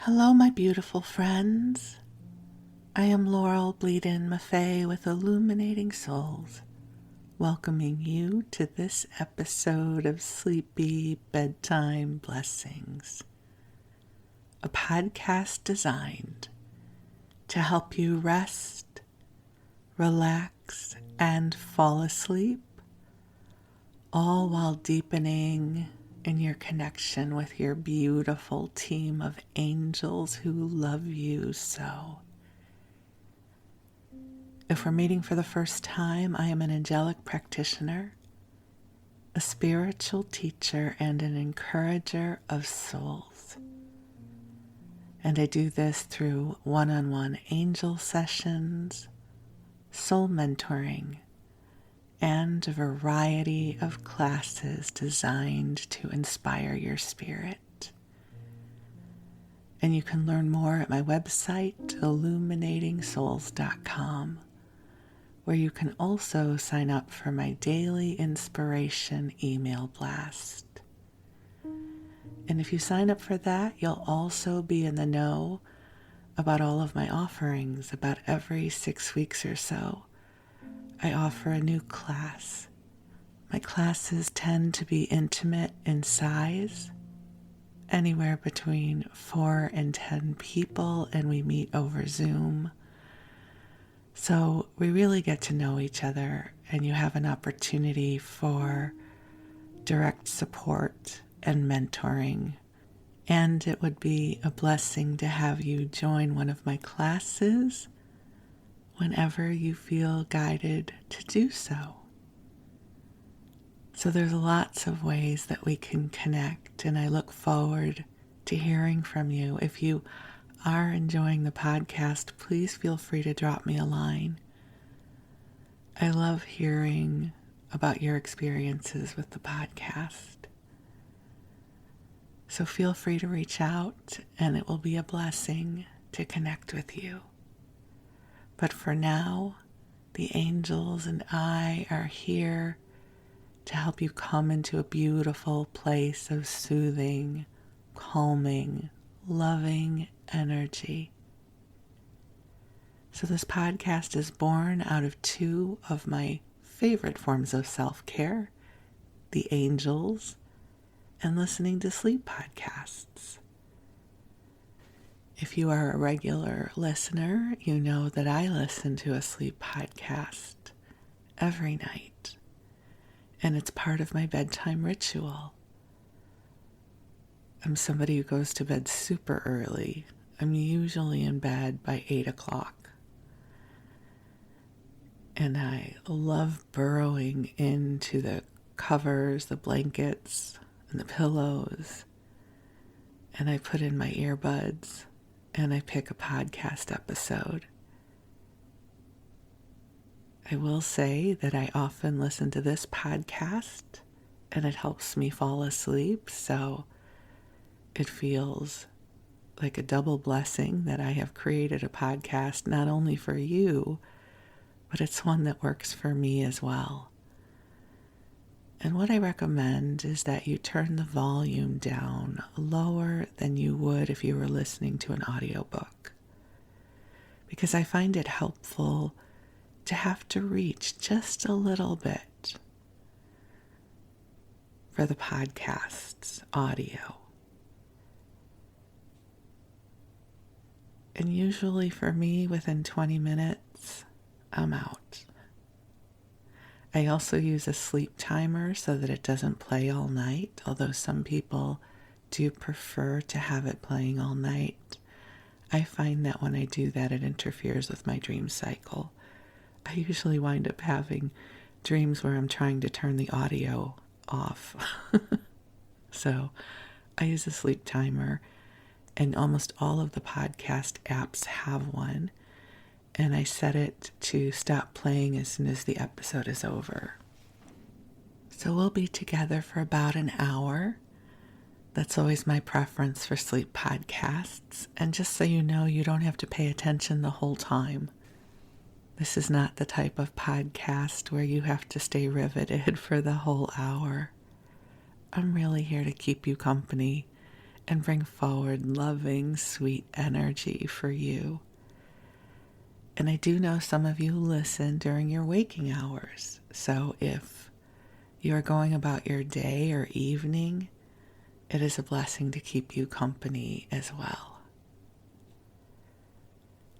Hello, my beautiful friends. I am Laurel Bleadon-Maffei with Illuminating Souls, welcoming you to this episode of Sleepy Bedtime Blessings, a podcast designed to help you rest, relax, and fall asleep, all while deepening in your connection with your beautiful team of angels who love you so. If we're meeting for the first time, I am an angelic practitioner, a spiritual teacher, and an encourager of souls. And I do this through one-on-one angel sessions, soul mentoring, and a variety of classes designed to inspire your spirit. And you can learn more at my website, illuminatingsouls.com, where you can also sign up for my daily inspiration email blast. And if you sign up for that, you'll also be in the know about all of my offerings. About every 6 weeks or so, I offer a new class. My classes tend to be intimate in size, anywhere between 4 and 10 people, and we meet over Zoom. So we really get to know each other, and you have an opportunity for direct support and mentoring. And it would be a blessing to have you join one of my classes whenever you feel guided to do so. So there's lots of ways that we can connect, and I look forward to hearing from you. If you are enjoying the podcast, please feel free to drop me a line. I love hearing about your experiences with the podcast. So feel free to reach out, and it will be a blessing to connect with you. But for now, the angels and I are here to help you come into a beautiful place of soothing, calming, loving energy. So this podcast is born out of 2 of my favorite forms of self-care, the angels and listening to sleep podcasts. If you are a regular listener, you know that I listen to a sleep podcast every night, and it's part of my bedtime ritual. I'm somebody who goes to bed super early. I'm usually in bed by 8 o'clock. And I love burrowing into the covers, the blankets, and the pillows. And I put in my earbuds, and I pick a podcast episode. I will say that I often listen to this podcast, and it helps me fall asleep, so it feels like a double blessing that I have created a podcast not only for you, but it's one that works for me as well. And what I recommend is that you turn the volume down lower than you would if you were listening to an audiobook, because I find it helpful to have to reach just a little bit for the podcast's audio. And usually for me, within 20 minutes, I'm out. I also use a sleep timer so that it doesn't play all night, although some people do prefer to have it playing all night. I find that when I do that, it interferes with my dream cycle. I usually wind up having dreams where I'm trying to turn the audio off. So I use a sleep timer, and almost all of the podcast apps have one. And I set it to stop playing as soon as the episode is over. So we'll be together for about an hour. That's always my preference for sleep podcasts. And just so you know, you don't have to pay attention the whole time. This is not the type of podcast where you have to stay riveted for the whole hour. I'm really here to keep you company and bring forward loving, sweet energy for you. And I do know some of you listen during your waking hours. So if you are going about your day or evening, it is a blessing to keep you company as well.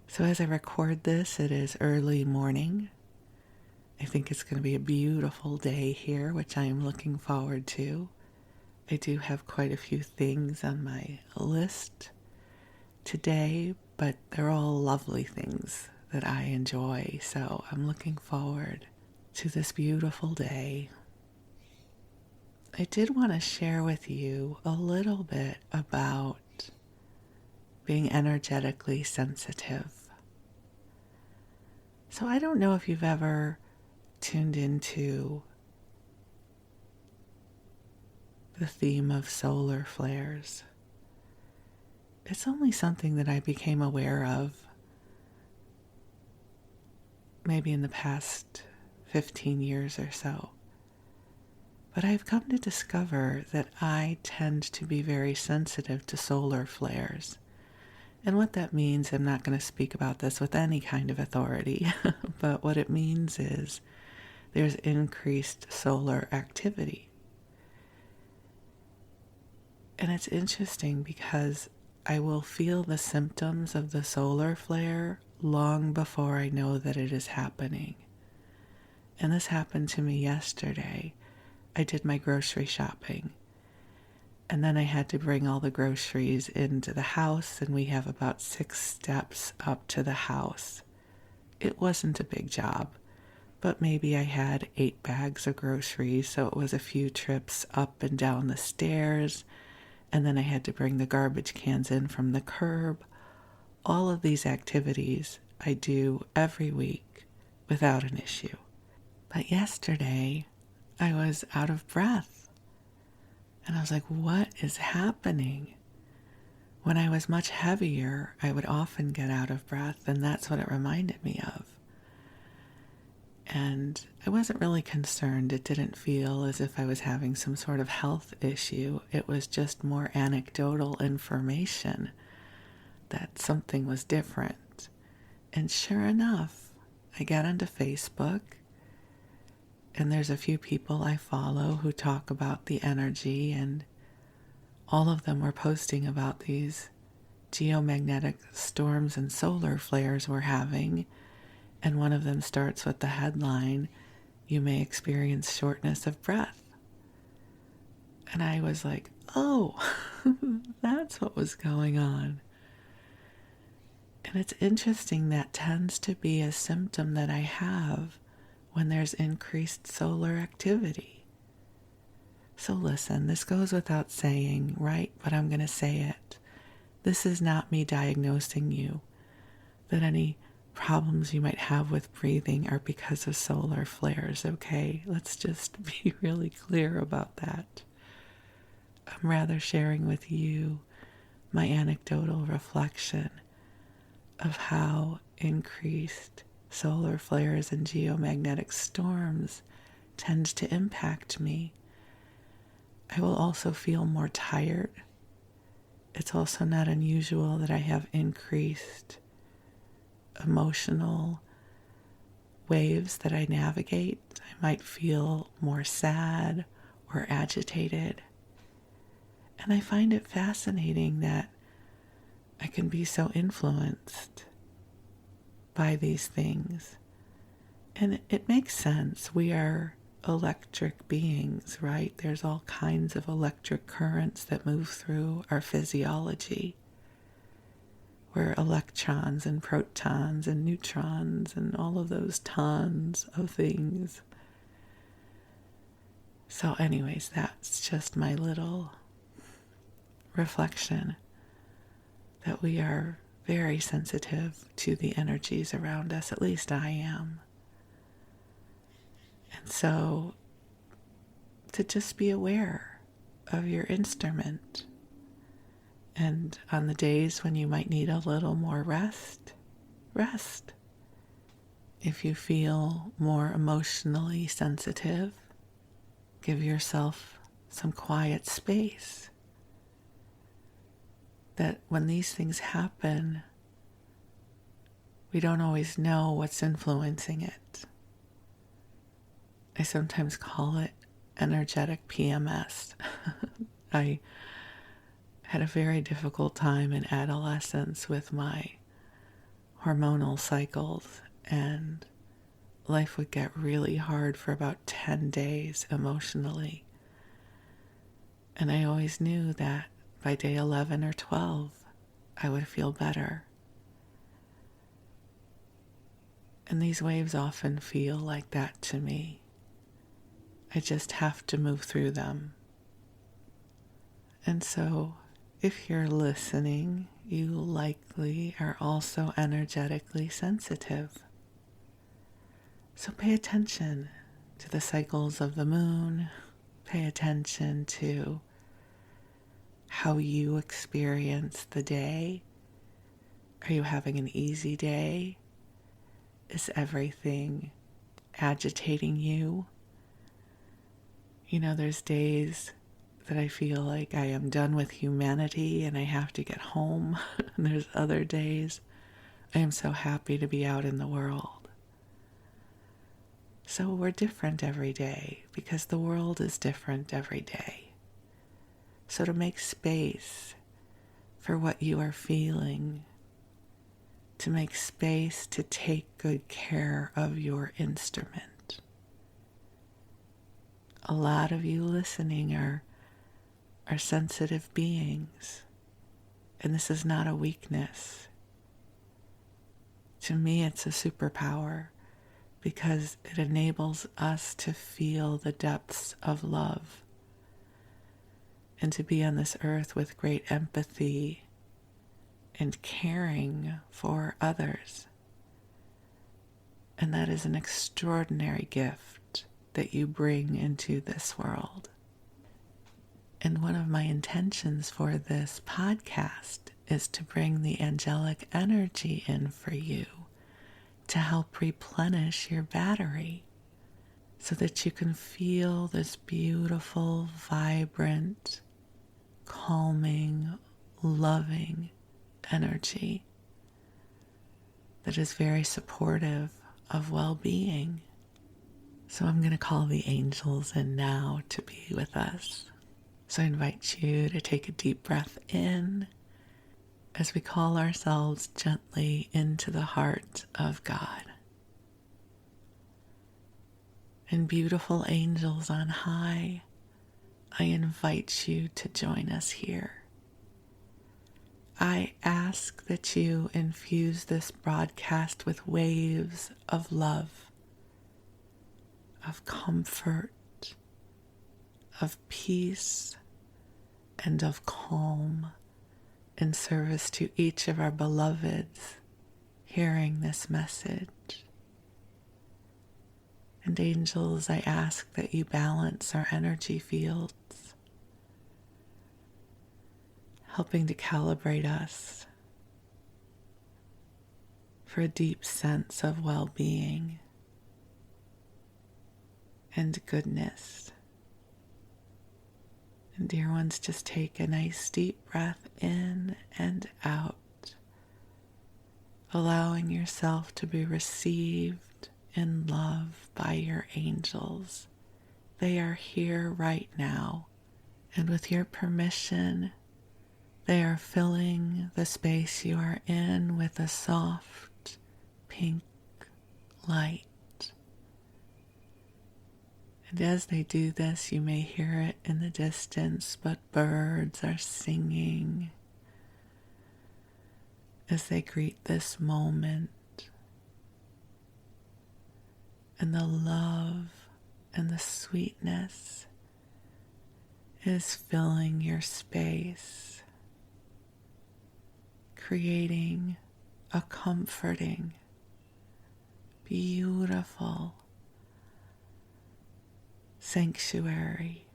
So as I record this, it is early morning. I think it's going to be a beautiful day here, which I am looking forward to. I do have quite a few things on my list today, but they're all lovely things that I enjoy. So I'm looking forward to this beautiful day. I did want to share with you a little bit about being energetically sensitive. So I don't know if you've ever tuned into the theme of solar flares. It's only something that I became aware of maybe in the past 15 years or so. But I've come to discover that I tend to be very sensitive to solar flares. And what that means, I'm not going to speak about this with any kind of authority, but what it means is there's increased solar activity. And it's interesting because I will feel the symptoms of the solar flare long before I know that it is happening. And this happened to me yesterday. I did my grocery shopping, and then I had to bring all the groceries into the house, and we have about 6 steps up to the house. It wasn't a big job, but maybe I had 8 bags of groceries, so it was a few trips up and down the stairs, and then I had to bring the garbage cans in from the curb. All of these activities I do every week without an issue. But yesterday, I was out of breath. And I was like, what is happening? When I was much heavier, I would often get out of breath, and that's what it reminded me of. And I wasn't really concerned. It didn't feel as if I was having some sort of health issue. It was just more anecdotal information that something was different. And sure enough, I got onto Facebook, and there's a few people I follow who talk about the energy, and all of them were posting about these geomagnetic storms and solar flares we're having. And one of them starts with the headline, "You may experience shortness of breath." And I was like, oh, that's what was going on. And it's interesting, that tends to be a symptom that I have when there's increased solar activity. So listen, this goes without saying, right? But I'm going to say it. This is not me diagnosing you that any problems you might have with breathing are because of solar flares, okay? Let's just be really clear about that. I'm rather sharing with you my anecdotal reflection of how increased solar flares and geomagnetic storms tend to impact me. I will also feel more tired. It's also not unusual that I have increased emotional waves that I navigate. I might feel more sad or agitated. And I find it fascinating that I can be so influenced by these things. And it makes sense. We are electric beings, right? There's all kinds of electric currents that move through our physiology. We're electrons and protons and neutrons and all of those tons of things. So anyways, that's just my little reflection that we are very sensitive to the energies around us. At least I am. And so to just be aware of your instrument. And on the days when you might need a little more rest, rest. If you feel more emotionally sensitive, give yourself some quiet space. that when these things happen, we don't always know what's influencing it. I sometimes call it energetic PMS. I had a very difficult time in adolescence with my hormonal cycles, and life would get really hard for about 10 days emotionally. And I always knew that by day 11 or 12, I would feel better. And these waves often feel like that to me. I just have to move through them. And so, if you're listening, you likely are also energetically sensitive. So pay attention to the cycles of the moon. Pay attention to how you experience the day. Are you having an easy day? Is everything agitating you? You know, there's days that I feel like I am done with humanity and I have to get home. And there's other days I am so happy to be out in the world. So we're different every day because the world is different every day. So to make space for what you are feeling, to make space to take good care of your instrument. A lot of you listening are sensitive beings, and this is not a weakness. To me, it's a superpower because it enables us to feel the depths of love and to be on this earth with great empathy and caring for others. And that is an extraordinary gift that you bring into this world. And one of my intentions for this podcast is to bring the angelic energy in for you to help replenish your battery so that you can feel this beautiful, vibrant, calming, loving energy that is very supportive of well-being. So I'm going to call the angels in now to be with us. So I invite you to take a deep breath in as we call ourselves gently into the heart of God. And beautiful angels on high, I invite you to join us here. I ask that you infuse this broadcast with waves of love, of comfort, of peace, and of calm in service to each of our beloveds hearing this message. And angels, I ask that you balance our energy fields, helping to calibrate us for a deep sense of well-being and goodness. And dear ones, just take a nice deep breath in and out, allowing yourself to be received in love by your angels. They are here right now, and with your permission, they are filling the space you are in with a soft pink light. And as they do this, you may hear it in the distance, but birds are singing as they greet this moment. And the love and the sweetness is filling your space, creating a comforting, beautiful sanctuary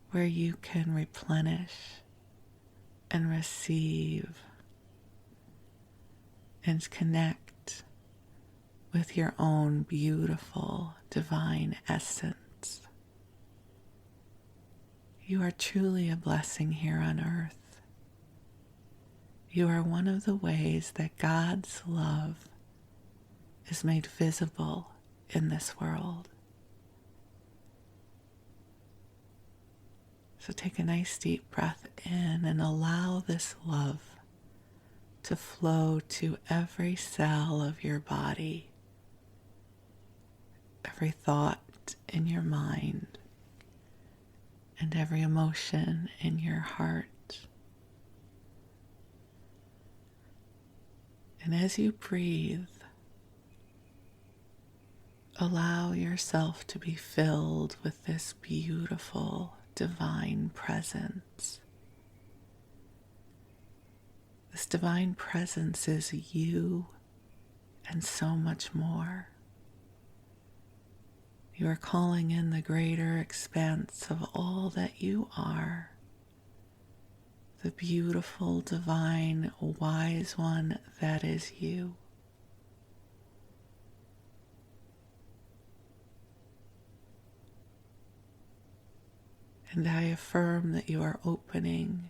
where you can replenish and receive and connect with your own beautiful divine essence. You are truly a blessing here on earth, You are one of the ways that God's love is made visible in this world. So take a nice deep breath in and allow this love to flow to every cell of your body, every thought in your mind, and every emotion in your heart. And as you breathe, allow yourself to be filled with this beautiful divine presence. This divine presence is you and so much more. You are calling in the greater expanse of all that you are, the beautiful, divine, wise one that is you. And I affirm that you are opening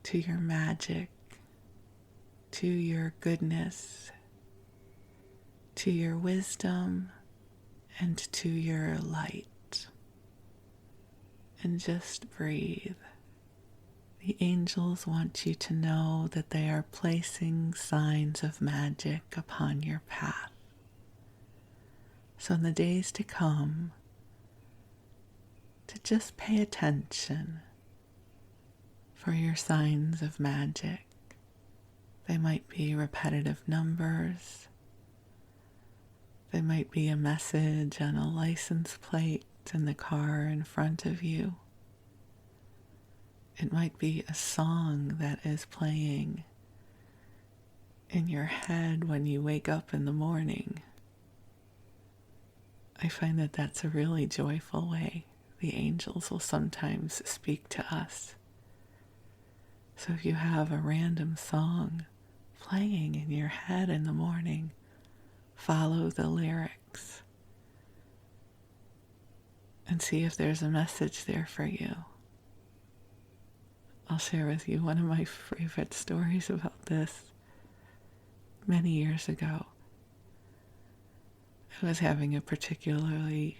to your magic, to your goodness, to your wisdom, and to your light. And just breathe. The angels want you to know that they are placing signs of magic upon your path. So in the days to come, to just pay attention for your signs of magic. They might be repetitive numbers. They might be a message on a license plate in the car in front of you. It might be a song that is playing in your head when you wake up in the morning. I find that that's a really joyful way the angels will sometimes speak to us. So if you have a random song playing in your head in the morning, follow the lyrics and see if there's a message there for you. I'll share with you one of my favorite stories about this. Many years ago, I was having a particularly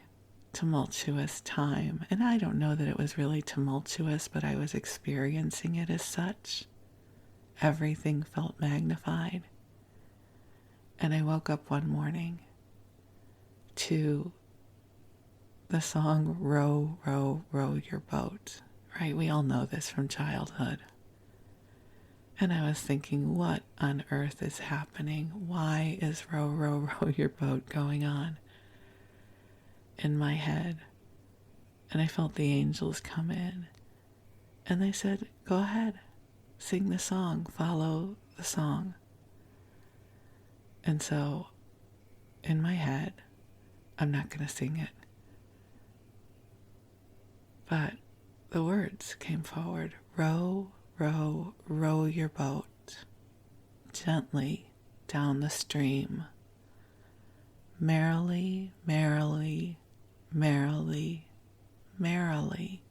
tumultuous time, and I don't know that it was really tumultuous, but I was experiencing it as such. Everything felt magnified. And I woke up one morning to the song Row, Row, Row Your Boat, right? We all know this from childhood. And I was thinking, what on earth is happening? Why is Row, Row, Row Your Boat going on in my head? And I felt the angels come in. And they said, go ahead, sing the song, follow the song. And so, in my head, I'm not going to sing it. But the words came forward. Row, row, row your boat gently down the stream. Merrily, merrily, merrily, merrily.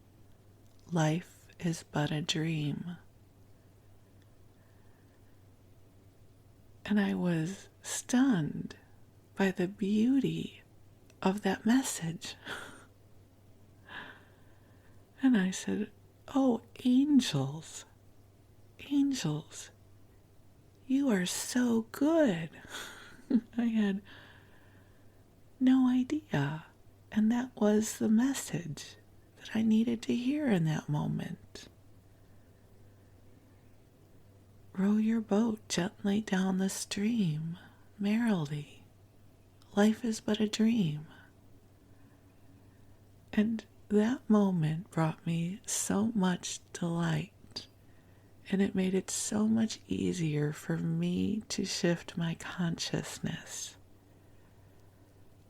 Life is but a dream. And I was stunned by the beauty of that message. And I said, oh, angels, angels, you are so good. I had no idea. And that was the message that I needed to hear in that moment. Row your boat gently down the stream, merrily. Life is but a dream. And that moment brought me so much delight, and it made it so much easier for me to shift my consciousness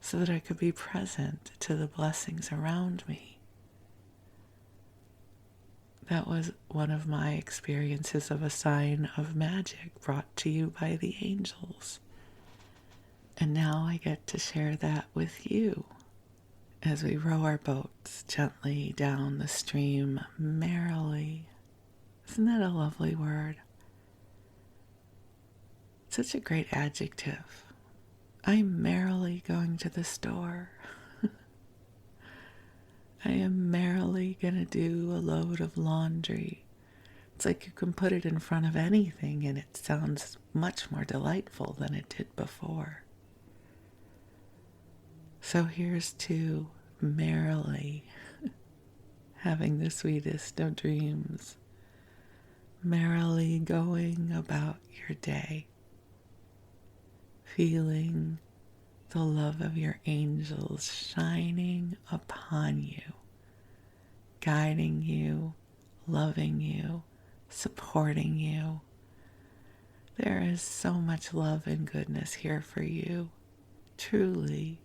so that I could be present to the blessings around me. That was one of my experiences of a sign of magic brought to you by the angels. And now I get to share that with you as we row our boats gently down the stream merrily, Isn't that a lovely word? Such a great adjective. I'm merrily going to the store. I am merrily going to do a load of laundry. It's like you can put it in front of anything and it sounds much more delightful than it did before. So here's to merrily having the sweetest of dreams, merrily going about your day, feeling the love of your angels shining upon you, guiding you, loving you, supporting you. There is so much love and goodness here for you, truly.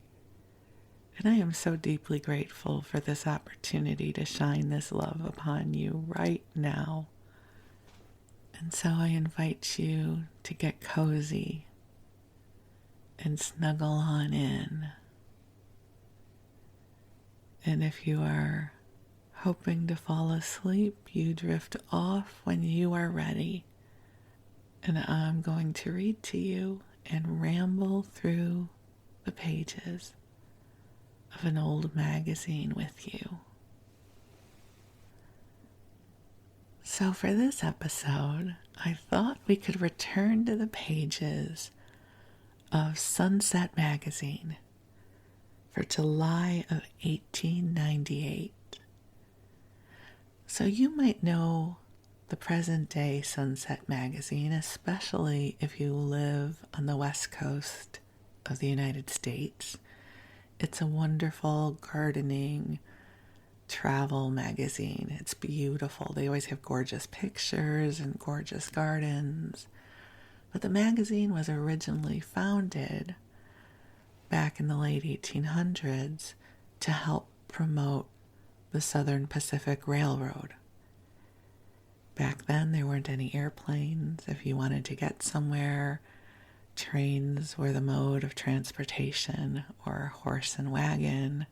And I am so deeply grateful for this opportunity to shine this love upon you right now. And so I invite you to get cozy and snuggle on in. And if you are hoping to fall asleep, you drift off when you are ready. And I'm going to read to you and ramble through the pages of an old magazine with you. So for this episode, I thought we could return to the pages of Sunset Magazine for July of 1898. So you might know the present day Sunset Magazine, especially if you live on the west coast of the United States. It's a wonderful gardening travel magazine. It's beautiful. They always have gorgeous pictures and gorgeous gardens. But the magazine was originally founded back in the late 1800s to help promote the Southern Pacific Railroad. Back then, there weren't any airplanes. If you wanted to get somewhere, trains were the mode of transportation, or horse and wagon.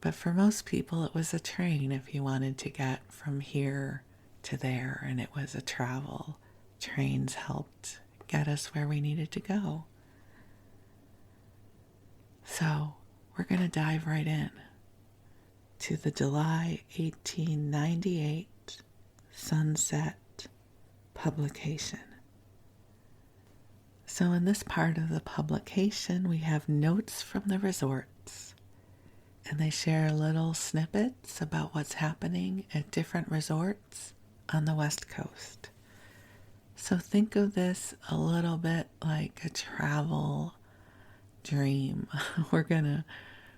But for most people, it was a train if you wanted to get from here to there, and it was a travel. Trains helped get us where we needed to go. So we're going to dive right in to the July 1898 Sunset publication. So in this part of the publication, we have notes from the resorts, and they share little snippets about what's happening at different resorts on the West Coast. So think of this a little bit like a travel dream. We're gonna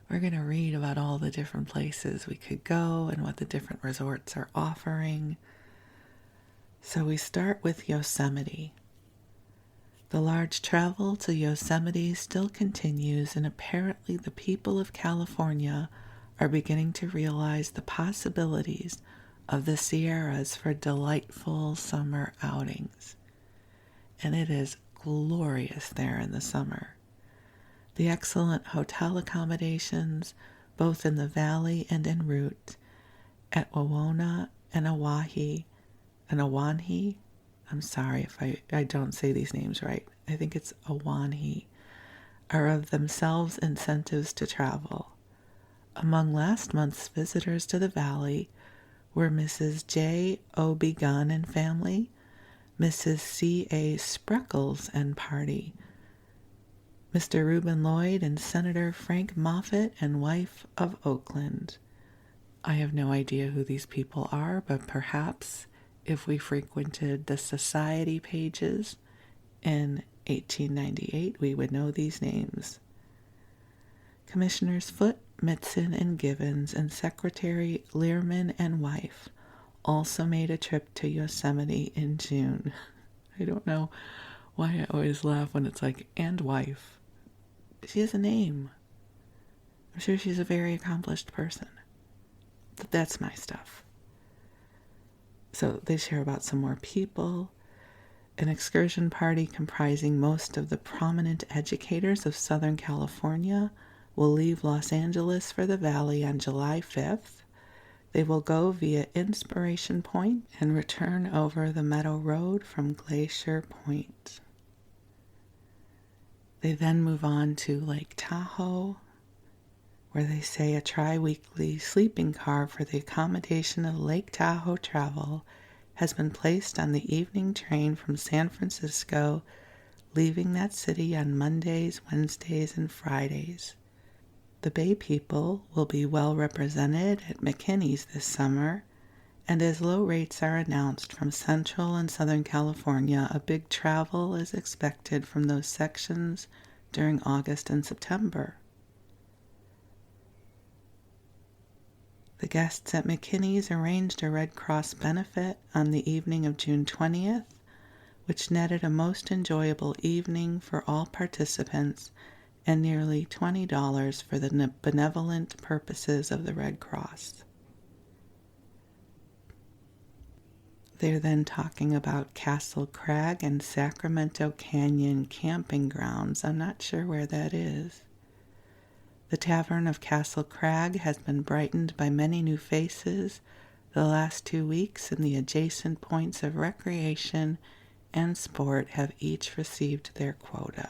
read about all the different places we could go and what the different resorts are offering. So we start with Yosemite. The large travel to Yosemite still continues, and apparently the people of California are beginning to realize the possibilities of the Sierras for delightful summer outings. And it is glorious there in the summer. The excellent hotel accommodations, both in the valley and en route, at Wawona and Oahe, I'm sorry if I don't say these names right. I think it's Oahe, are of themselves incentives to travel. Among last month's visitors to the valley were Mrs. J. O. Gunn and family, Mrs. C. A. Spreckles and party, Mr. Reuben Lloyd and Senator Frank Moffett and wife of Oakland. I have no idea who these people are, but perhaps if we frequented the society pages in 1898, we would know these names. Commissioners Foote, Mitson, and Givens, and Secretary Learman and wife also made a trip to Yosemite in June. I don't know why I always laugh when it's like, and wife. She has a name. I'm sure she's a very accomplished person. But that's my stuff. So they share about some more people. An excursion party comprising most of the prominent educators of Southern California will leave Los Angeles for the Valley on July 5th They will go via Inspiration Point and return over the Meadow Road from Glacier Point. They then move on to Lake Tahoe, where they say a tri-weekly sleeping car for the accommodation of Lake Tahoe travel has been placed on the evening train from San Francisco, leaving that city on Mondays, Wednesdays, and Fridays. The Bay people will be well represented at McKinney's this summer, and as low rates are announced from Central and Southern California, a big travel is expected from those sections during August and September. The guests at McKinney's arranged a Red Cross benefit on the evening of June 20th, which netted a most enjoyable evening for all participants and nearly $20 for the benevolent purposes of the Red Cross. They're then talking about Castle Crag and Sacramento Canyon camping grounds. I'm not sure where that is. The Tavern of Castle Crag has been brightened by many new faces the last 2 weeks, and the adjacent points of recreation and sport have each received their quota.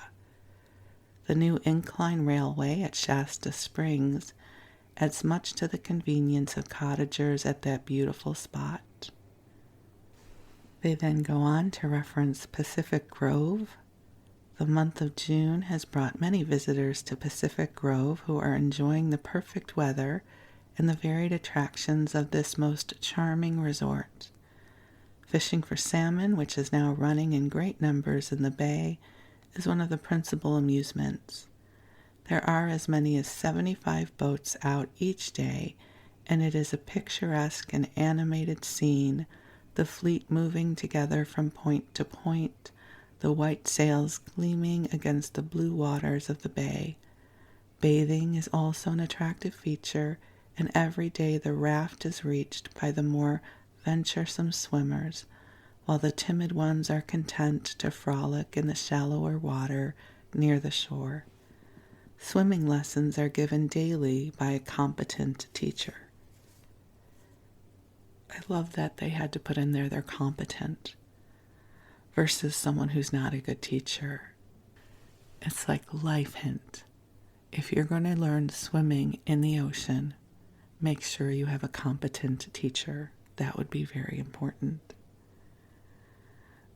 The new incline railway at Shasta Springs adds much to the convenience of cottagers at that beautiful spot. They then go on to reference Pacific Grove. The month of June has brought many visitors to Pacific Grove who are enjoying the perfect weather and the varied attractions of this most charming resort. Fishing for salmon, which is now running in great numbers in the bay, is one of the principal amusements. There are as many as 75 boats out each day, and it is a picturesque and animated scene, the fleet moving together from point to point, the white sails gleaming against the blue waters of the bay. Bathing is also an attractive feature, and every day the raft is reached by the more venturesome swimmers, while the timid ones are content to frolic in the shallower water near the shore. Swimming lessons are given daily by a competent teacher. I love that they had to put in there they're competent versus someone who's not a good teacher. It's like life hint. If you're going to learn swimming in the ocean, make sure you have a competent teacher. That would be very important.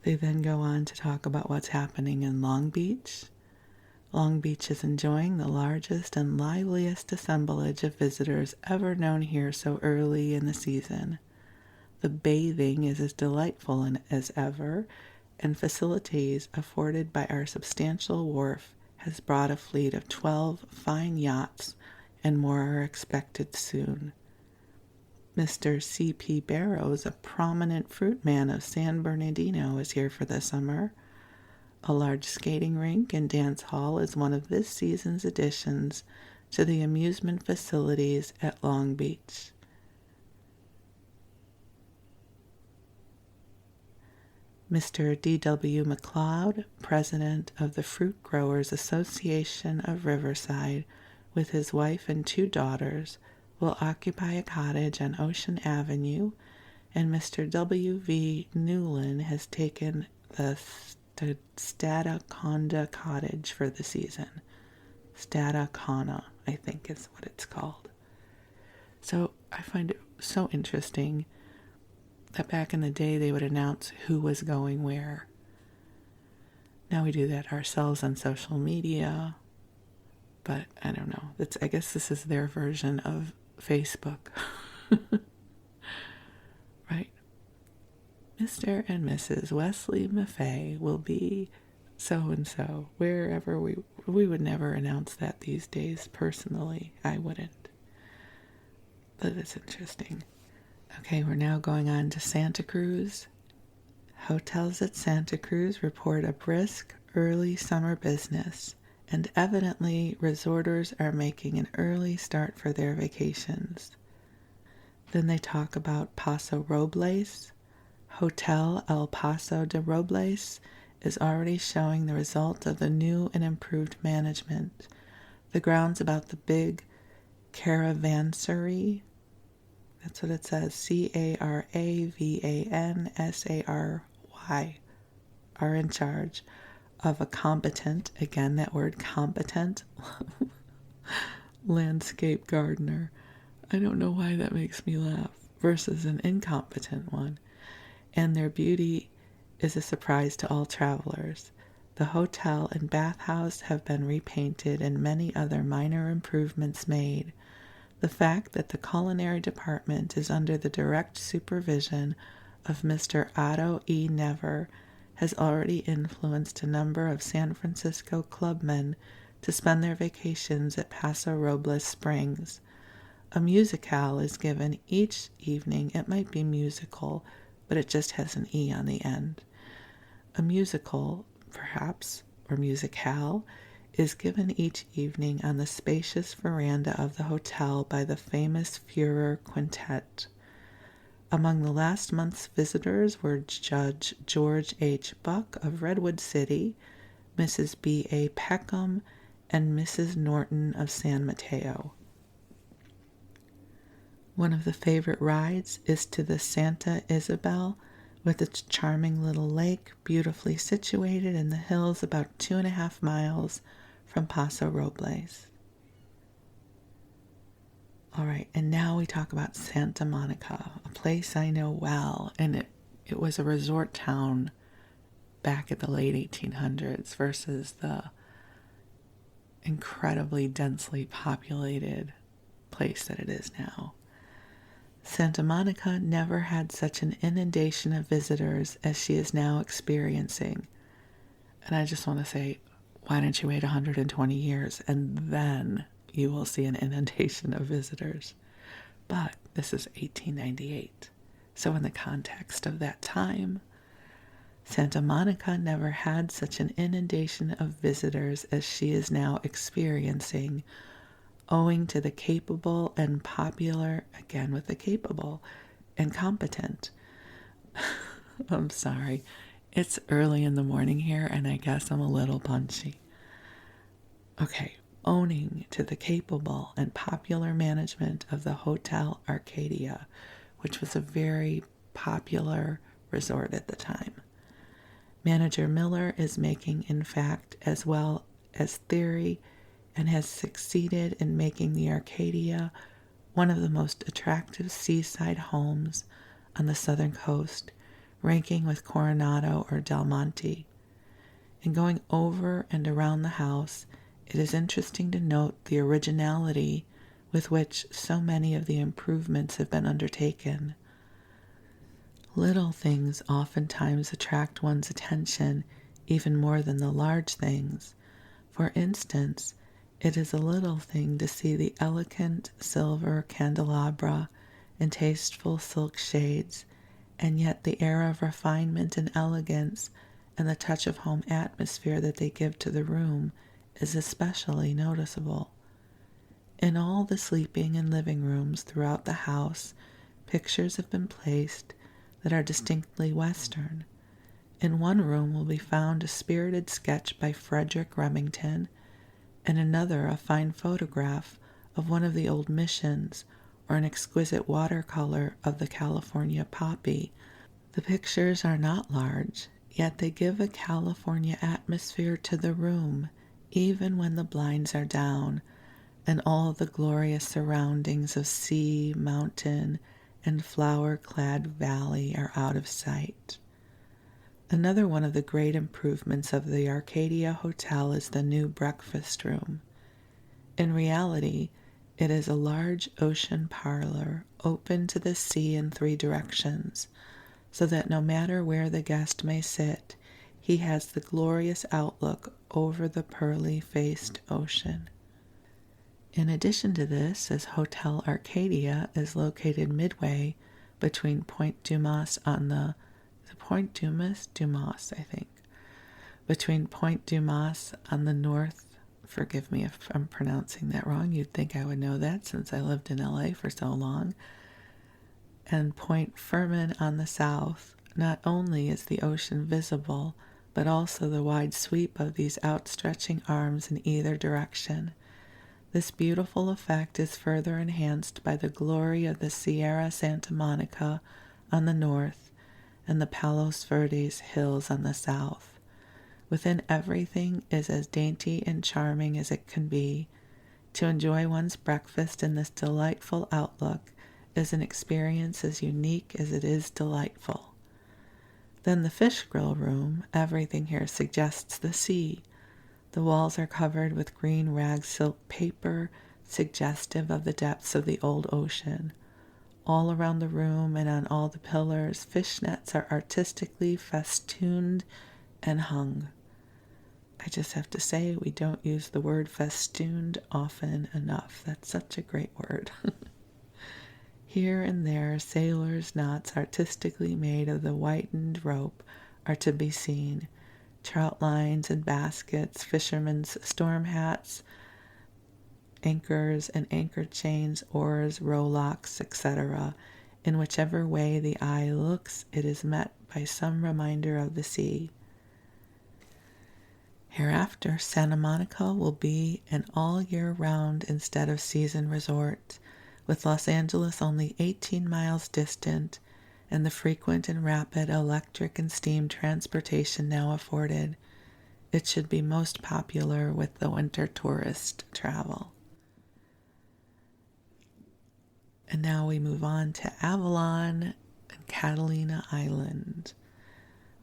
They then go on to talk about what's happening in Long Beach. Long Beach is enjoying the largest and liveliest assemblage of visitors ever known here so early in the season. The bathing is as delightful as ever, and facilities afforded by our substantial wharf has brought a fleet of 12 fine yachts, and more are expected soon. Mr. C.P. Barrows, a prominent fruit man of San Bernardino, is here for the summer. A large skating rink and dance hall is one of this season's additions to the amusement facilities at Long Beach. Mr. D.W. McLeod, president of the Fruit Growers Association of Riverside, with his wife and 2 daughters, will occupy a cottage on Ocean Avenue, and Mr. W.V. Newland has taken the Stadaconda cottage for the season. Stadacona, I think is what it's called. So I find it so interesting that back in the day they would announce who was going where. Now we do that ourselves on social media, but I don't know. I guess this is their version of Facebook. Right? Mr. and Mrs. Wesley Maffei will be so-and-so, wherever we would never announce that these days, personally. I wouldn't. But it's interesting. Okay, we're now going on to Santa Cruz. Hotels at Santa Cruz report a brisk, early summer business, and evidently resorters are making an early start for their vacations. Then they talk about Paso Robles. Hotel El Paso de Robles is already showing the result of the new and improved management. The grounds about the big caravansary, That's what it says. Caravansaray are in charge of a competent, again that word competent, landscape gardener. I don't know why that makes me laugh, versus an incompetent one. And their beauty is a surprise to all travelers. The hotel and bathhouse have been repainted and many other minor improvements made. The fact that the culinary department is under the direct supervision of Mr. Otto E. Never has already influenced a number of San Francisco clubmen to spend their vacations at Paso Robles Springs. A musicale is given each evening. It might be musical, but it just has an E on the end. A musical, perhaps, or musicale, is given each evening on the spacious veranda of the hotel by the famous Führer Quintet. Among the last month's visitors were Judge George H. Buck of Redwood City, Mrs. B. A. Peckham, and Mrs. Norton of San Mateo. One of the favorite rides is to the Santa Isabel, with its charming little lake, beautifully situated in the hills about 2.5 miles from Paso Robles. All right, and now we talk about Santa Monica, a place I know well, and it was a resort town back at the late 1800s versus the incredibly densely populated place that it is now. Santa Monica never had such an inundation of visitors as she is now experiencing. And I just want to say, why don't you wait 120 years and then you will see an inundation of visitors? But this is 1898. So in the context of that time, Santa Monica never had such an inundation of visitors as she is now experiencing, owing to the capable and popular, again with the capable, and competent. I'm sorry. It's early in the morning here, and I guess I'm a little punchy. Okay, owing to the capable and popular management of the Hotel Arcadia, which was a very popular resort at the time. Manager Miller is making, in fact, as well as theory, and has succeeded in making the Arcadia one of the most attractive seaside homes on the southern coast, ranking with Coronado or Del Monte. In going over and around the house, it is interesting to note the originality with which so many of the improvements have been undertaken. Little things oftentimes attract one's attention even more than the large things. For instance, it is a little thing to see the elegant silver candelabra and tasteful silk shades, and yet the air of refinement and elegance and the touch of home atmosphere that they give to the room is especially noticeable. In all the sleeping and living rooms throughout the house, pictures have been placed that are distinctly Western. In one room will be found a spirited sketch by Frederick Remington, and another a fine photograph of one of the old missions, or an exquisite watercolor of the California poppy. The pictures are not large, yet they give a California atmosphere to the room, even when the blinds are down, and all the glorious surroundings of sea, mountain, and flower-clad valley are out of sight. Another one of the great improvements of the Arcadia Hotel is the new breakfast room. In reality, it is a large ocean parlor open to the sea in 3 directions, so that no matter where the guest may sit, he has the glorious outlook over the pearly-faced ocean. In addition to this, as Hotel Arcadia is located midway between Point Dumas on the between Point Dumas on the north, forgive me if I'm pronouncing that wrong, you'd think I would know that since I lived in LA for so long, and Point Furman on the south. Not only is the ocean visible, but also the wide sweep of these outstretching arms in either direction. This beautiful effect is further enhanced by the glory of the Sierra Santa Monica on the north and the Palos Verdes hills on the south. Within everything is as dainty and charming as it can be. To enjoy one's breakfast in this delightful outlook is an experience as unique as it is delightful. Then the fish grill room, everything here suggests the sea. The walls are covered with green rag silk paper, suggestive of the depths of the old ocean. All around the room and on all the pillars, fish nets are artistically festooned and hung. I just have to say, we don't use the word festooned often enough. That's such a great word. Here and there, sailors' knots artistically made of the whitened rope are to be seen. Trout lines and baskets, fishermen's storm hats, anchors and anchor chains, oars, rowlocks, etc. In whichever way the eye looks, it is met by some reminder of the sea. Hereafter, Santa Monica will be an all-year-round instead of season resort, with Los Angeles only 18 miles distant and the frequent and rapid electric and steam transportation now afforded. It should be most popular with the winter tourist travel. And now we move on to Avalon and Catalina Island.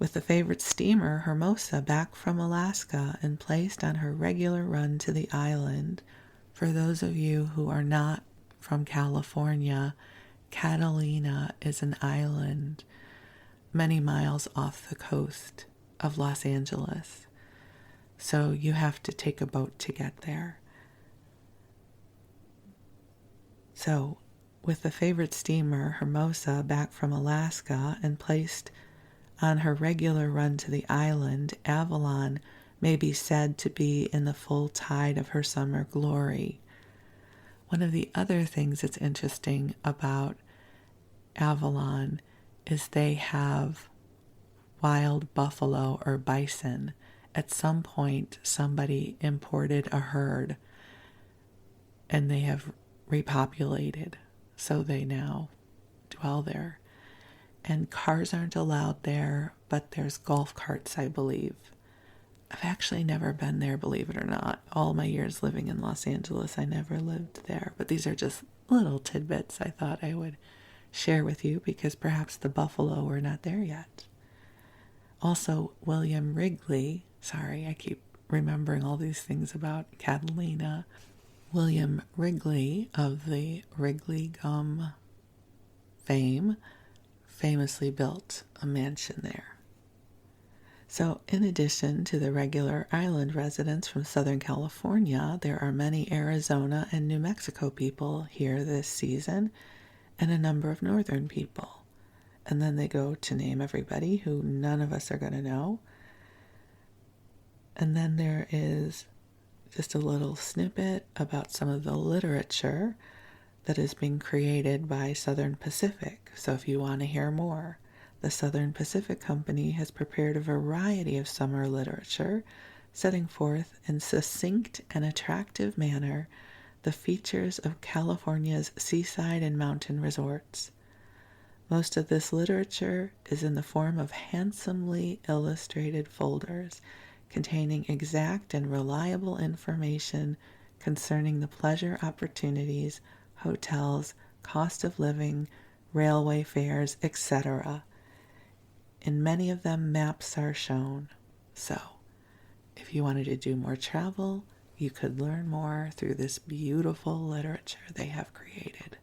With the favorite steamer, Hermosa, back from Alaska and placed on her regular run to the island. For those of you who are not from California, Catalina is an island many miles off the coast of Los Angeles. So you have to take a boat to get there. So, with the favorite steamer, Hermosa, back from Alaska and placed on her regular run to the island, Avalon may be said to be in the full tide of her summer glory. One of the other things that's interesting about Avalon is they have wild buffalo or bison. At some point, somebody imported a herd and they have repopulated, so they now dwell there. And cars aren't allowed there, but there's golf carts, I believe. I've actually never been there, believe it or not. All my years living in Los Angeles, I never lived there. But these are just little tidbits I thought I would share with you because perhaps the buffalo were not there yet. Also, William Wrigley, sorry, I keep remembering all these things about Catalina. William Wrigley of the Wrigley Gum fame famously built a mansion there. So in addition to the regular island residents from Southern California, there are many Arizona and New Mexico people here this season and a number of northern people. And then they go to name everybody who none of us are going to know. And then there is just a little snippet about some of the literature that is being created by Southern Pacific. So if you want to hear more, the Southern Pacific Company has prepared a variety of summer literature, setting forth in succinct and attractive manner the features of California's seaside and mountain resorts. Most of this literature is in the form of handsomely illustrated folders containing exact and reliable information concerning the pleasure opportunities, hotels, cost of living, railway fares, etc. In many of them, maps are shown. So, if you wanted to do more travel, you could learn more through this beautiful literature they have created.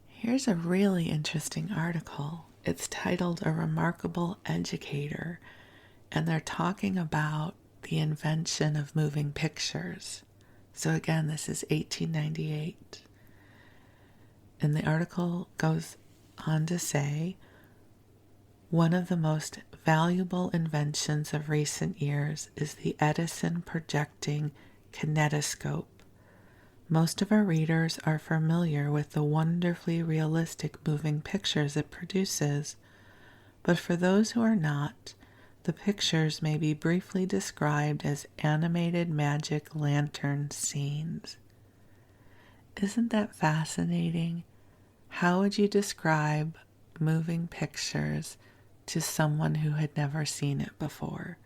Here's a really interesting article. It's titled A Remarkable Educator, and they're talking about the invention of moving pictures. So again, this is 1898. And the article goes on to say, one of the most valuable inventions of recent years is the Edison projecting kinetoscope. Most of our readers are familiar with the wonderfully realistic moving pictures it produces, but for those who are not, The pictures may be briefly described as animated magic lantern scenes. Isn't that fascinating? How would you describe moving pictures to someone who had never seen it before?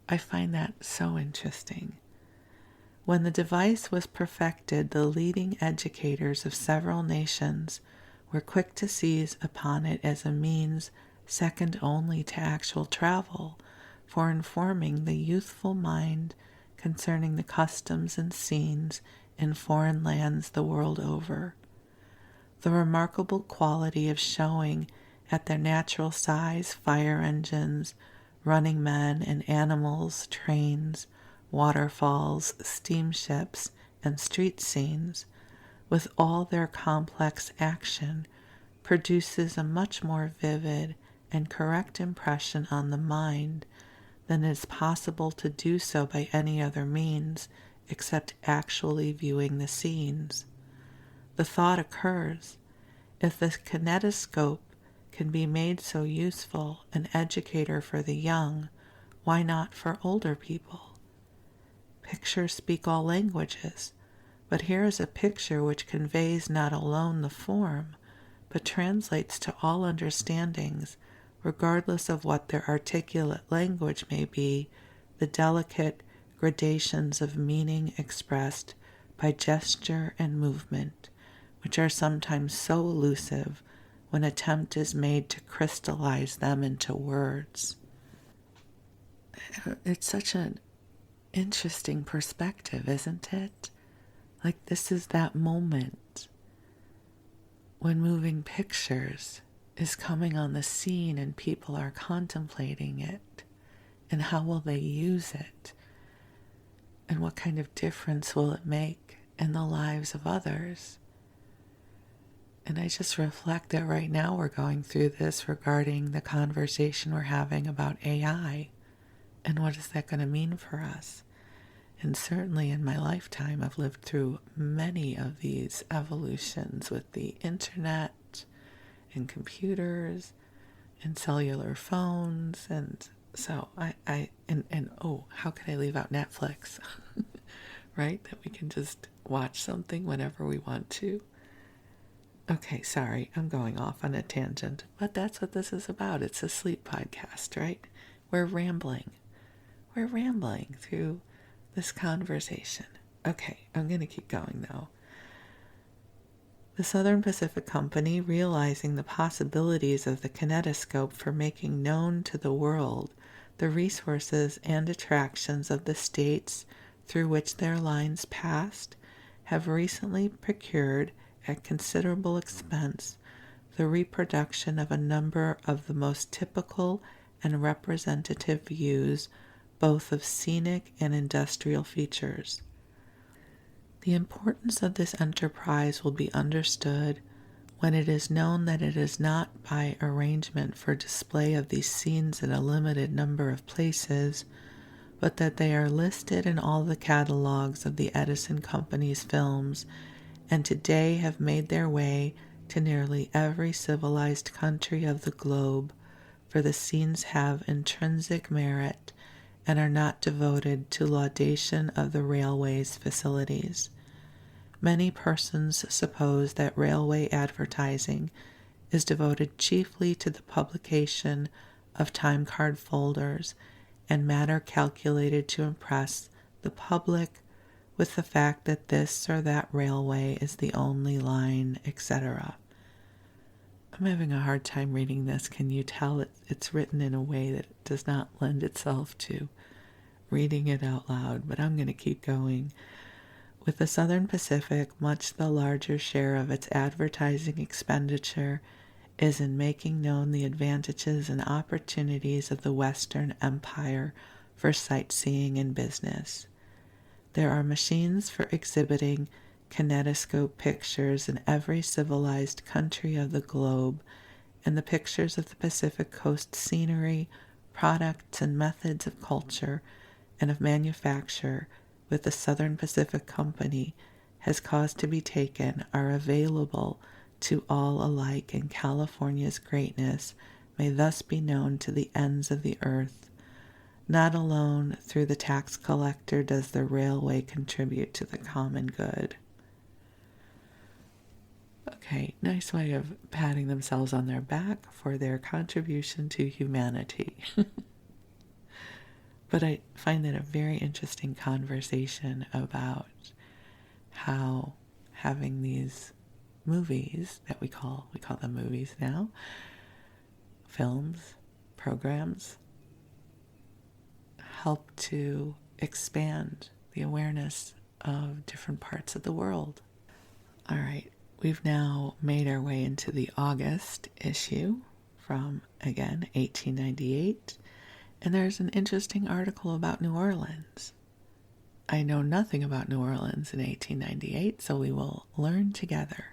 I find that so interesting. When the device was perfected, the leading educators of several nations were quick to seize upon it as a means second only to actual travel for informing the youthful mind concerning the customs and scenes in foreign lands the world over. The remarkable quality of showing at their natural size fire engines, running men and animals, trains, waterfalls, steamships, and street scenes, with all their complex action, produces a much more vivid and correct impression on the mind than is possible to do so by any other means except actually viewing the scenes. The thought occurs, if the kinetoscope can be made so useful an educator for the young, why not for older people? Pictures speak all languages, but here is a picture which conveys not alone the form, but translates to all understandings, regardless of what their articulate language may be, the delicate gradations of meaning expressed by gesture and movement, which are sometimes so elusive when attempt is made to crystallize them into words. It's such an interesting perspective, isn't it? Like this is that moment when moving pictures is coming on the scene and people are contemplating it, and how will they use it, and what kind of difference will it make in the lives of others. And I just reflect that right now we're going through this regarding the conversation we're having about AI, and what is that going to mean for us. And certainly in my lifetime, I've lived through many of these evolutions with the internet and computers and cellular phones. And so how could I leave out Netflix, right? That we can just watch something whenever we want to. Okay, sorry, I'm going off on a tangent, but that's what this is about. It's a sleep podcast, right? We're rambling through this conversation. Okay, I'm going to keep going though. The Southern Pacific Company, realizing the possibilities of the kinetoscope for making known to the world the resources and attractions of the states through which their lines passed, have recently procured at considerable expense the reproduction of a number of the most typical and representative views both of scenic and industrial features. The importance of this enterprise will be understood when it is known that it is not by arrangement for display of these scenes in a limited number of places, but that they are listed in all the catalogs of the Edison Company's films, and today have made their way to nearly every civilized country of the globe, for the scenes have intrinsic merit and are not devoted to laudation of the railway's facilities. Many persons suppose that railway advertising is devoted chiefly to the publication of time card folders and matter calculated to impress the public with the fact that this or that railway is the only line, etc. I'm having a hard time reading this. Can you tell it's written in a way that does not lend itself to reading it out loud? But I'm going to keep going. With the Southern Pacific, much the larger share of its advertising expenditure is in making known the advantages and opportunities of the Western Empire for sightseeing and business. There are machines for exhibiting kinetoscope pictures in every civilized country of the globe, and the pictures of the Pacific Coast scenery, products, and methods of culture and of manufacture with the Southern Pacific Company has caused to be taken are available to all alike, and California's greatness may thus be known to the ends of the earth, Not alone through the tax collector does the railway contribute to the common good. Okay, nice way of patting themselves on their back for their contribution to humanity. But I find that a very interesting conversation about how having these movies that we call them movies now, films, programs, help to expand the awareness of different parts of the world. All right, we've now made our way into the August issue from, again, 1898, and there's an interesting article about New Orleans. I know nothing about New Orleans in 1898, so we will learn together.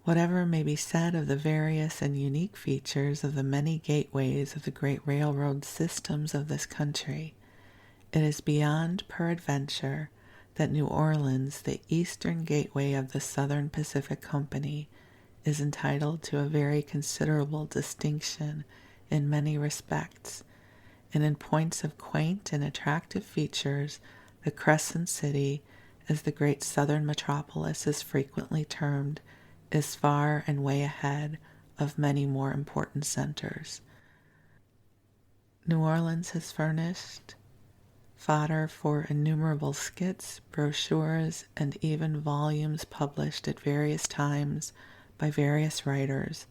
Whatever may be said of the various and unique features of the many gateways of the great railroad systems of this country, it is beyond peradventure that New Orleans, the eastern gateway of the Southern Pacific Company, is entitled to a very considerable distinction in many respects, and in points of quaint and attractive features, the Crescent City, as the great southern metropolis is frequently termed, is far and way ahead of many more important centers. New Orleans has furnished fodder for innumerable skits, brochures, and even volumes published at various times by various writers,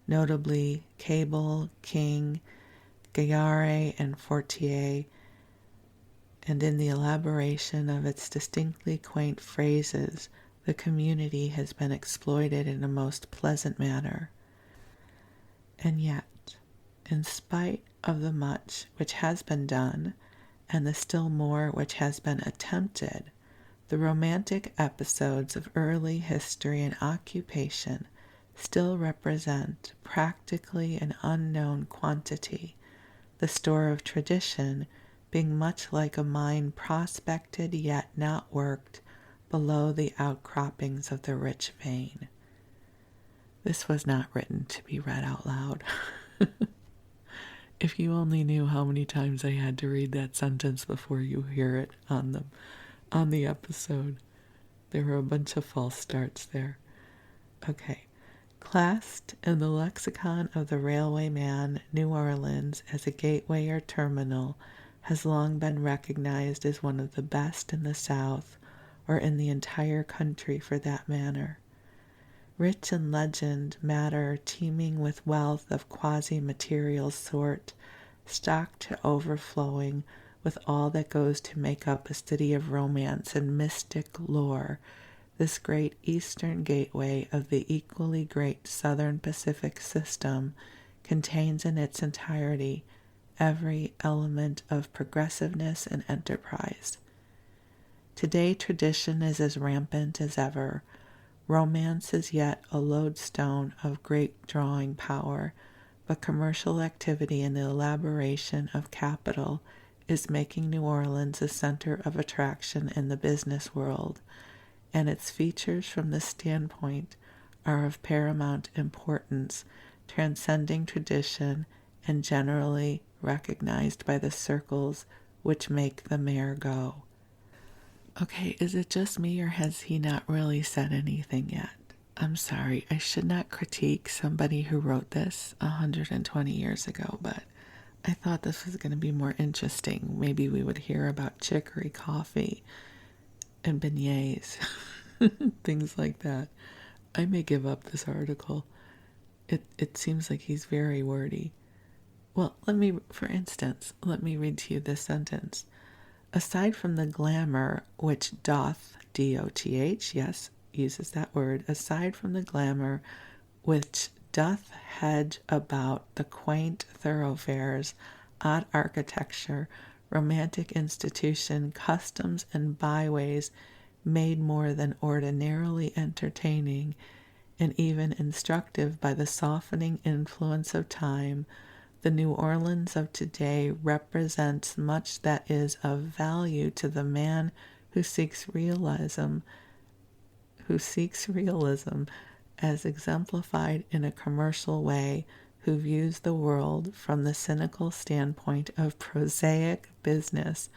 notably Cable, King, Gayare, and Fortier, and in the elaboration of its distinctly quaint phrases, the community has been exploited in a most pleasant manner. And yet, in spite of the much which has been done, and the still more which has been attempted, the romantic episodes of early history and occupation still represent practically an unknown quantity, the store of tradition being much like a mine prospected yet not worked below the outcroppings of the rich vein. This was not written to be read out loud. If you only knew how many times I had to read that sentence before you hear it on the episode. There were a bunch of false starts there. Okay. Classed in the lexicon of the railway man, New Orleans, as a gateway or terminal, has long been recognized as one of the best in the South, or in the entire country for that matter. Rich in legend, matter teeming with wealth of quasi-material sort, stocked to overflowing with all that goes to make up a city of romance and mystic lore, this great eastern gateway of the equally great Southern Pacific system contains in its entirety every element of progressiveness and enterprise. Today tradition is as rampant as ever. Romance is yet a lodestone of great drawing power, but commercial activity and the elaboration of capital is making New Orleans a center of attraction in the business world, and its features from this standpoint are of paramount importance, transcending tradition and generally recognized by the circles which make the mare go. Okay, is it just me, or has he not really said anything yet? I'm sorry, I should not critique somebody who wrote this 120 years ago, but I thought this was going to be more interesting. Maybe we would hear about chicory coffee and beignets, things like that. I may give up this article. It seems like he's very wordy. Well, for instance, let me read to you this sentence. Aside from the glamour which doth, D-O-T-H, yes, uses that word, aside from the glamour which doth hedge about the quaint thoroughfares, odd architecture, romantic institution, customs, and byways made more than ordinarily entertaining and even instructive by the softening influence of time, the New Orleans of today represents much that is of value to the man who seeks realism as exemplified in a commercial way, who views the world from the cynical standpoint of prosaic business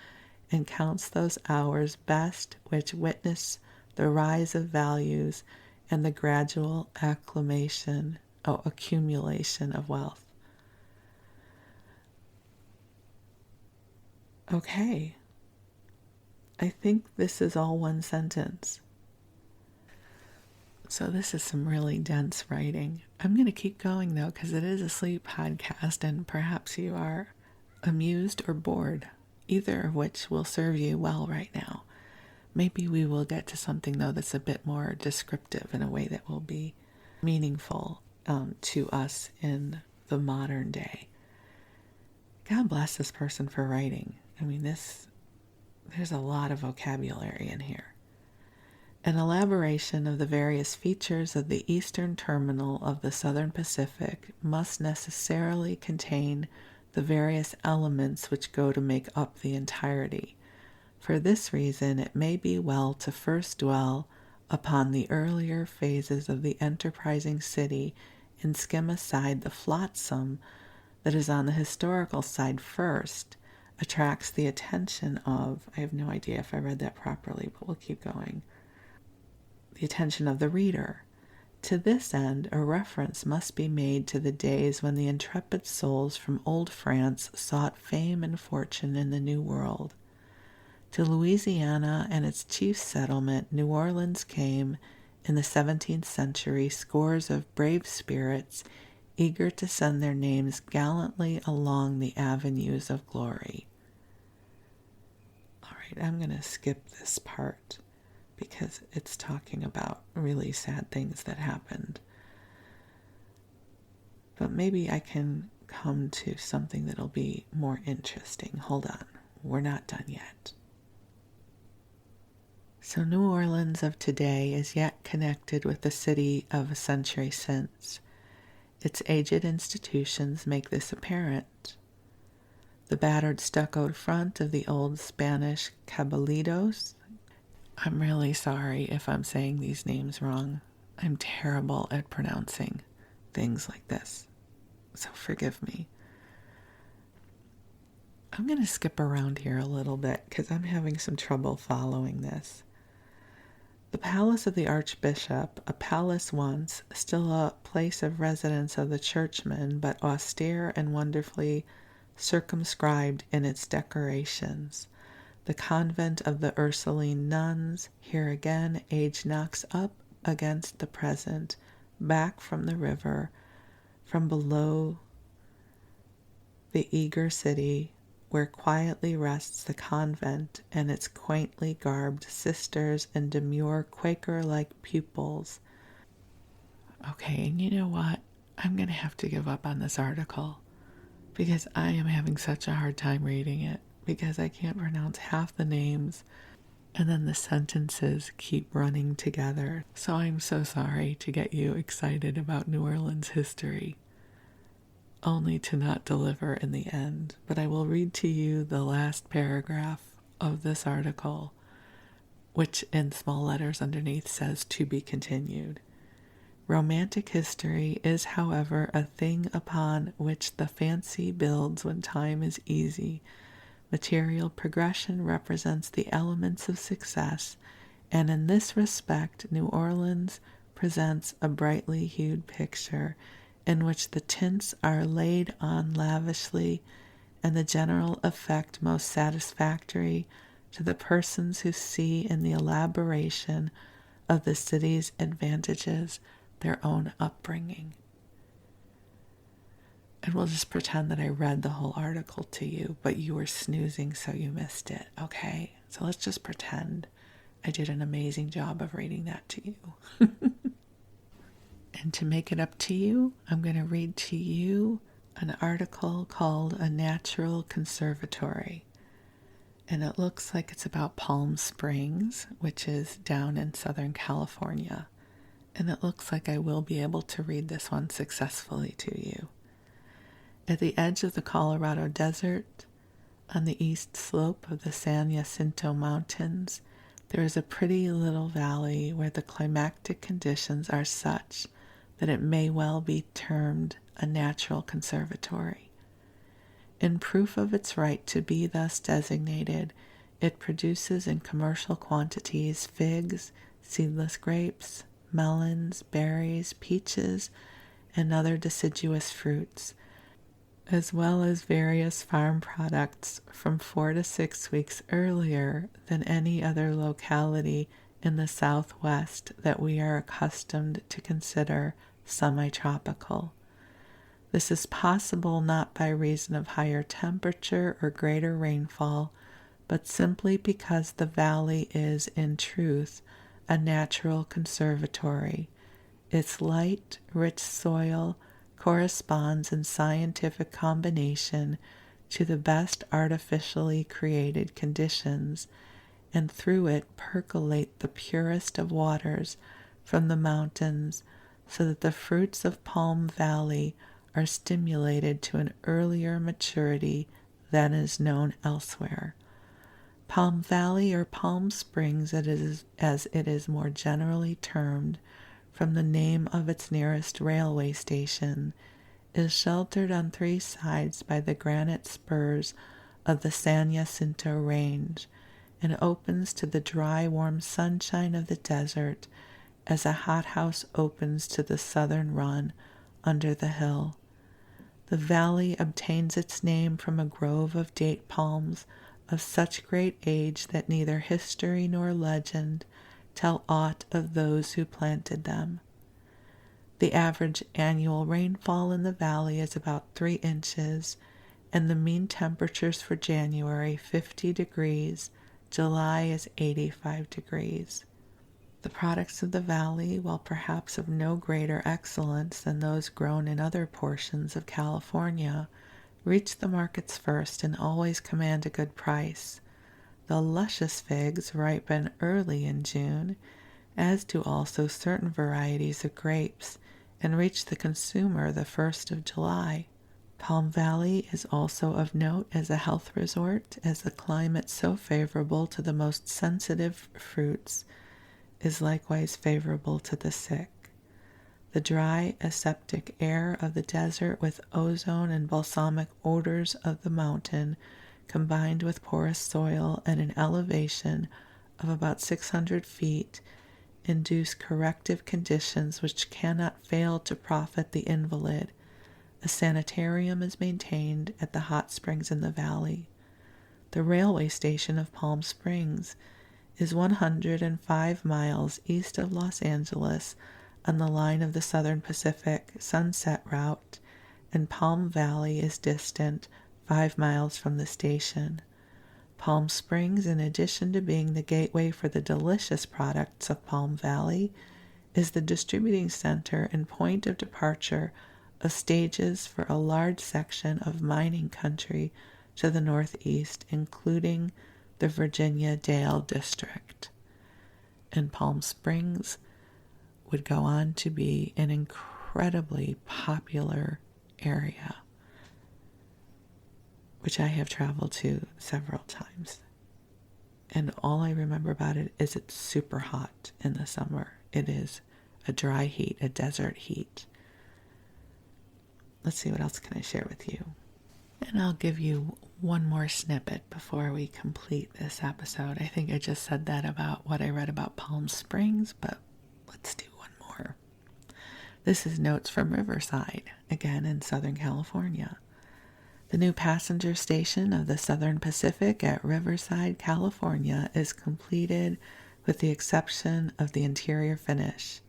and counts those hours best which witness the rise of values and the gradual accumulation of wealth. Okay, I think this is all one sentence. So this is some really dense writing. I'm going to keep going though, because it is a sleep podcast and perhaps you are amused or bored, either of which will serve you well right now. Maybe we will get to something though that's a bit more descriptive in a way that will be meaningful to us in the modern day. God bless this person for writing. I mean, there's a lot of vocabulary in here. An elaboration of the various features of the eastern terminal of the Southern Pacific must necessarily contain the various elements which go to make up the entirety. For this reason, it may be well to first dwell upon the earlier phases of the enterprising city and skim aside the flotsam that is on the historical side first, attracts the attention of, I have no idea if I read that properly, but we'll keep going, the attention of the reader. To this end, a reference must be made to the days when the intrepid souls from old France sought fame and fortune in the New World. To Louisiana and its chief settlement, New Orleans, came in the 17th century scores of brave spirits eager to send their names gallantly along the avenues of glory. All right, I'm going to skip this part because it's talking about really sad things that happened. But maybe I can come to something that'll be more interesting. Hold on, we're not done yet. So New Orleans of today is yet connected with the city of a century since. Its aged institutions make this apparent. The battered stuccoed front of the old Spanish Cabalitos. I'm really sorry if I'm saying these names wrong. I'm terrible at pronouncing things like this, so forgive me. I'm going to skip around here a little bit because I'm having some trouble following this. The palace of the archbishop, a palace once, still a place of residence of the churchmen, but austere and wonderfully circumscribed in its decorations. The convent of the Ursuline nuns, here again age knocks up against the present, back from the river, from below the eager city, where quietly rests the convent and its quaintly garbed sisters and demure Quaker-like pupils. Okay, and you know what? I'm going to have to give up on this article because I am having such a hard time reading it because I can't pronounce half the names and then the sentences keep running together. So I'm so sorry to get you excited about New Orleans history, only to not deliver in the end. But I will read to you the last paragraph of this article, which in small letters underneath says to be continued. Romantic history is, however, a thing upon which the fancy builds when time is easy. Material progression represents the elements of success, and in this respect New Orleans presents a brightly hued picture in which the tints are laid on lavishly and the general effect most satisfactory to the persons who see in the elaboration of the city's advantages their own upbringing. And we'll just pretend that I read the whole article to you, but you were snoozing so you missed it, okay? So let's just pretend I did an amazing job of reading that to you. And to make it up to you, I'm going to read to you an article called A Natural Conservatory. And it looks like it's about Palm Springs, which is down in Southern California. And it looks like I will be able to read this one successfully to you. At the edge of the Colorado Desert, on the east slope of the San Jacinto Mountains, there is a pretty little valley where the climatic conditions are such that it may well be termed a natural conservatory. In proof of its right to be thus designated, it produces in commercial quantities figs, seedless grapes, melons, berries, peaches, and other deciduous fruits, as well as various farm products from 4 to 6 weeks earlier than any other locality in the Southwest that we are accustomed to consider semi-tropical. This is possible not by reason of higher temperature or greater rainfall, but simply because the valley is, in truth, a natural conservatory. Its light, rich soil corresponds in scientific combination to the best artificially created conditions, and through it percolate the purest of waters from the mountains, so that the fruits of Palm Valley are stimulated to an earlier maturity than is known elsewhere. Palm Valley, or Palm Springs as it is more generally termed, from the name of its nearest railway station, is sheltered on 3 sides by the granite spurs of the San Jacinto Range, and opens to the dry, warm sunshine of the desert as a hothouse opens to the southern run under the hill. The valley obtains its name from a grove of date palms of such great age that neither history nor legend tell aught of those who planted them. The average annual rainfall in the valley is about 3 inches, and the mean temperatures for January 50 degrees, July is 85 degrees. The products of the valley, while perhaps of no greater excellence than those grown in other portions of California, reach the markets first and always command a good price. The luscious figs ripen early in June, as do also certain varieties of grapes, and reach the consumer the 1st of July. Palm Valley is also of note as a health resort, as the climate so favorable to the most sensitive fruits is likewise favorable to the sick. The dry, aseptic air of the desert with ozone and balsamic odors of the mountain, combined with porous soil and an elevation of about 600 feet, induce corrective conditions which cannot fail to profit the invalid. A sanitarium is maintained at the hot springs in the valley. The railway station of Palm Springs is 105 miles east of Los Angeles on the line of the Southern Pacific Sunset Route, and Palm Valley is distant 5 miles from the station. Palm Springs, in addition to being the gateway for the delicious products of Palm Valley, is the distributing center and point of departure of stages for a large section of mining country to the northeast, including the Virginia Dale District. And Palm Springs would go on to be an incredibly popular area, which I have traveled to several times. And all I remember about it is it's super hot in the summer. It is a dry heat, a desert heat. Let's see, what else can I share with you? And I'll give you one more snippet before we complete this episode. I think I just said that about what I read about Palm Springs, but let's do one more. This is notes from Riverside, again in Southern California. The new passenger station of the Southern Pacific at Riverside, California is completed with the exception of the interior finish.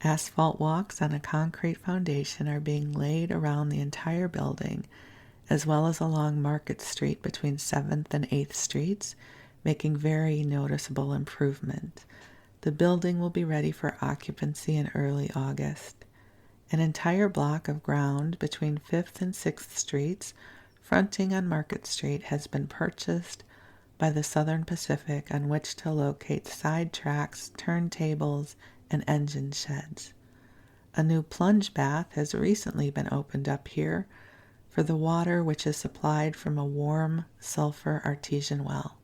Asphalt walks on a concrete foundation are being laid around the entire building, as well as along Market Street between 7th and 8th Streets, making very noticeable improvement. The building will be ready for occupancy in early August. An entire block of ground between 5th and 6th Streets, fronting on Market Street, has been purchased by the Southern Pacific on which to locate side tracks, turntables, and engine sheds. A new plunge bath has recently been opened up here for the water, which is supplied from a warm sulfur artesian well.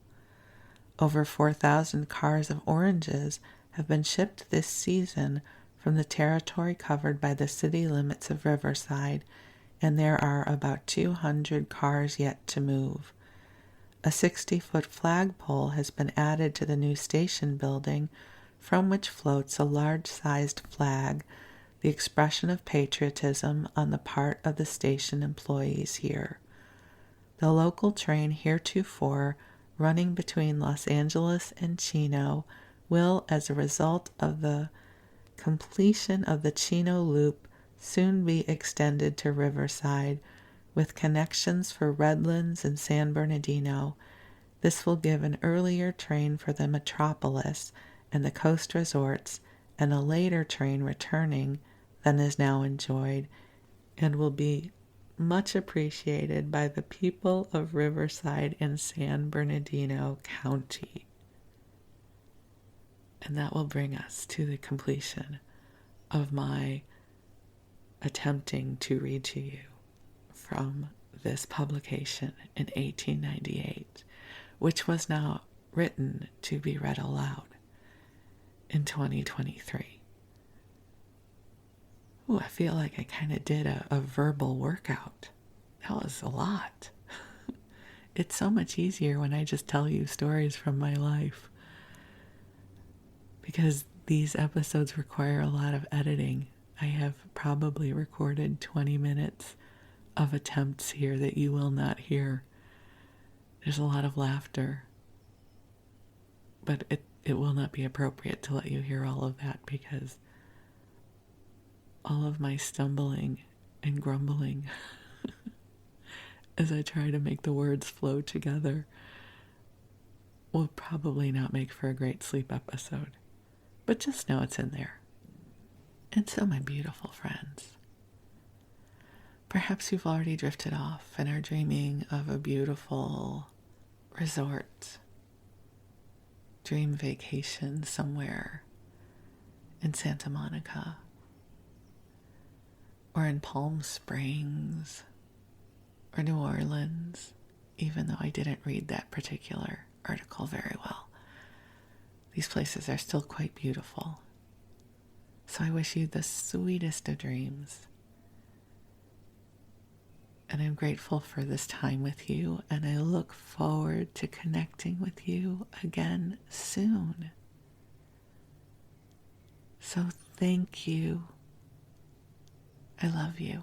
Over 4,000 cars of oranges have been shipped this season from the territory covered by the city limits of Riverside, and there are about 200 cars yet to move. A 60-foot flagpole has been added to the new station building, from which floats a large-sized flag, the expression of patriotism on the part of the station employees here. The local train heretofore running between Los Angeles and Chino will, as a result of the completion of the Chino Loop, soon be extended to Riverside, with connections for Redlands and San Bernardino. This will give an earlier train for the metropolis and the coast resorts, and a later train returning than is now enjoyed, and will be much appreciated by the people of Riverside and San Bernardino County. And that will bring us to the completion of my attempting to read to you from this publication in 1898, which was now written to be read aloud in 2023. Ooh, I feel like I kind of did a verbal workout. That was a lot. It's so much easier when I just tell you stories from my life, because these episodes require a lot of editing. I have probably recorded 20 minutes of attempts here that you will not hear. There's a lot of laughter, but it will not be appropriate to let you hear all of that, because all of my stumbling and grumbling as I try to make the words flow together will probably not make for a great sleep episode. But just know it's in there. And so, my beautiful friends, perhaps you've already drifted off and are dreaming of a beautiful resort, dream vacation somewhere in Santa Monica or in Palm Springs or New Orleans, even though I didn't read that particular article very well. These places are still quite beautiful. So I wish you the sweetest of dreams. And I'm grateful for this time with you, and I look forward to connecting with you again soon. So thank you. I love you.